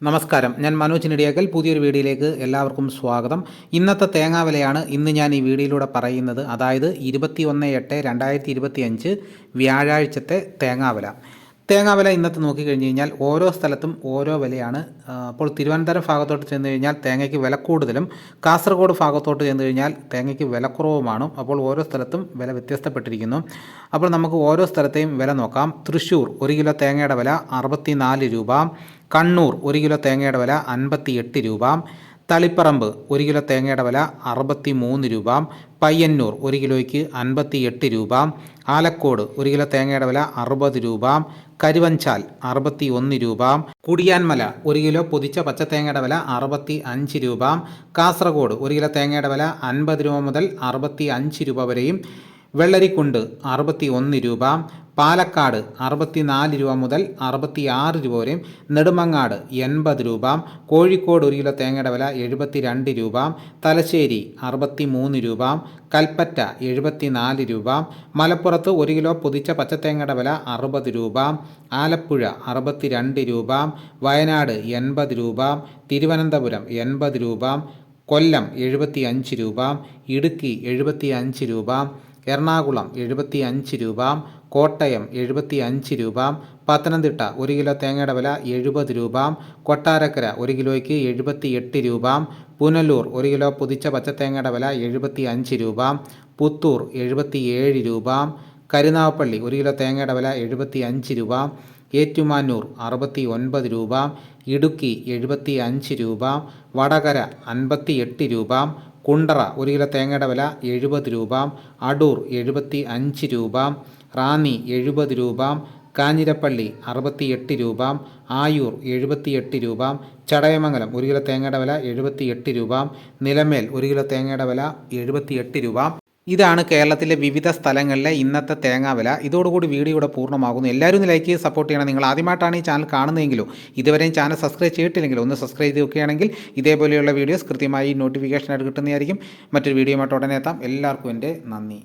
നമസ്കാരം, ഞാൻ മനോജ് നെടിയാക്കൽ. പുതിയൊരു വീഡിയോയിലേക്ക് എല്ലാവർക്കും സ്വാഗതം. ഇന്നത്തെ തേങ്ങാവിലയാണ് ഇന്ന് ഞാൻ ഈ വീഡിയോയിലൂടെ പറയുന്നത്. അതായത് 21/8/2025 വ്യാഴാഴ്ചത്തെ തേങ്ങാവില. തേങ്ങാവില ഇന്നത്തെ നോക്കിക്കഴിഞ്ഞ് കഴിഞ്ഞാൽ ഓരോ സ്ഥലത്തും ഓരോ വിലയാണ്. അപ്പോൾ തിരുവനന്തപുരം ഭാഗത്തോട്ട് ചെന്ന് കഴിഞ്ഞാൽ തേങ്ങയ്ക്ക് വില കൂടുതലും, കാസർഗോഡ് ഭാഗത്തോട്ട് ചെന്ന് കഴിഞ്ഞാൽ തേങ്ങയ്ക്ക് വില കുറവുമാണ്. അപ്പോൾ ഓരോ സ്ഥലത്തും വില വ്യത്യസ്തപ്പെട്ടിരിക്കുന്നു. അപ്പോൾ നമുക്ക് ഓരോ സ്ഥലത്തെയും വില നോക്കാം. തൃശ്ശൂർ 1 കിലോ തേങ്ങയുടെ വില 64 രൂപ. കണ്ണൂർ 1 കിലോ തേങ്ങയുടെ വില 58 രൂപ. തളിപ്പറമ്പ് 1 കിലോ തേങ്ങയുടെ വില 63 രൂപ. പയ്യന്നൂർ 1 കിലോയ്ക്ക് 58 രൂപ. ആലക്കോട് 1 കിലോ തേങ്ങയുടെ വില 60 രൂപ. കരുവഞ്ചാൽ 61 രൂപ. കുടിയാൻമല 1 കിലോ പൊതിച്ച പച്ചത്തേങ്ങയുടെ വില 65 രൂപ. കാസർഗോഡ് 1 കിലോ തേങ്ങയുടെ വില 50 രൂപ മുതൽ 65 രൂപ വരെയും. വെള്ളരിക്കുണ്ട് 61 രൂപ. പാലക്കാട് 64 രൂപ മുതൽ 66 രൂപ വരെയും. നെടുമങ്ങാട് 80 രൂപ. കോഴിക്കോട് 1 കിലോ തേങ്ങയുടെ വില 72 രൂപ. തലശ്ശേരി 63 രൂപ. കൽപ്പറ്റ 74 രൂപ. മലപ്പുറത്ത് 1 കിലോ പൊതിച്ച പച്ചത്തേങ്ങയുടെ വില 60 രൂപ. ആലപ്പുഴ 62 രൂപ. വയനാട് 80 രൂപ. തിരുവനന്തപുരം 80 രൂപ. കൊല്ലം 75 രൂപ. ഇടുക്കി 75 രൂപ. എറണാകുളം 75 രൂപ. കോട്ടയം 75 രൂപ. പത്തനംതിട്ട 1 കിലോ തേങ്ങയുടെ വില 70 രൂപ. കൊട്ടാരക്കര 1 കിലോയ്ക്ക് 78 രൂപ. പുനലൂർ 1 കിലോ പൊതിച്ച പച്ചത്തേങ്ങയുടെ വില 75 രൂപ. പുത്തൂർ 77 രൂപ. കരുനാഗപ്പള്ളി 1 കിലോ തേങ്ങയുടെ വില 75 രൂപ. ഏറ്റുമാനൂർ 69 രൂപ. ഇടുക്കി 75 രൂപ. വടകര 58 രൂപ. കുണ്ടറ 1 കിലോ തേങ്ങയുടെ വില 70 രൂപ. അടൂർ 75 രൂപ. റാന്നി 70 രൂപ. കാഞ്ഞിരപ്പള്ളി 68 രൂപ. ആയൂർ 78 രൂപ. ചടയമംഗലം 1 കിലോ തേങ്ങയുടെ വില 78 രൂപ. നിലമേൽ 1 കിലോ തേങ്ങയുടെ വില 78 രൂപ. ഇതാണ് കേരളത്തിലെ വിവിധ സ്ഥലങ്ങളിലെ ഇന്നത്തെ തേങ്ങാവില. ഇതോടുകൂടി വീഡിയോ ഇവിടെ പൂർണ്ണമാകുന്നു. എല്ലാവരും ഒന്ന് ലൈക്ക് ചെയ്ത് സപ്പോർട്ട് ചെയ്യണം. നിങ്ങൾ ആദ്യമായിട്ടാണ് ഈ ചാനൽ കാണുന്നതെങ്കിലോ ഇതുവരെയും ചാനൽ സബ്സ്ക്രൈബ് ചെയ്തിട്ടില്ലെങ്കിലോ ഒന്ന് സബ്സ്ക്രൈബ് ചെയ്ത് വെക്കുകയാണെങ്കിൽ ഇതേപോലെയുള്ള വീഡിയോസ് കൃത്യമായി നോട്ടിഫിക്കേഷനായിട്ട് കിട്ടുന്നതായിരിക്കും. മറ്റൊരു വീഡിയോയുമായിട്ട് ഉടനെ എത്താം. എല്ലാവർക്കും എൻ്റെ നന്ദി.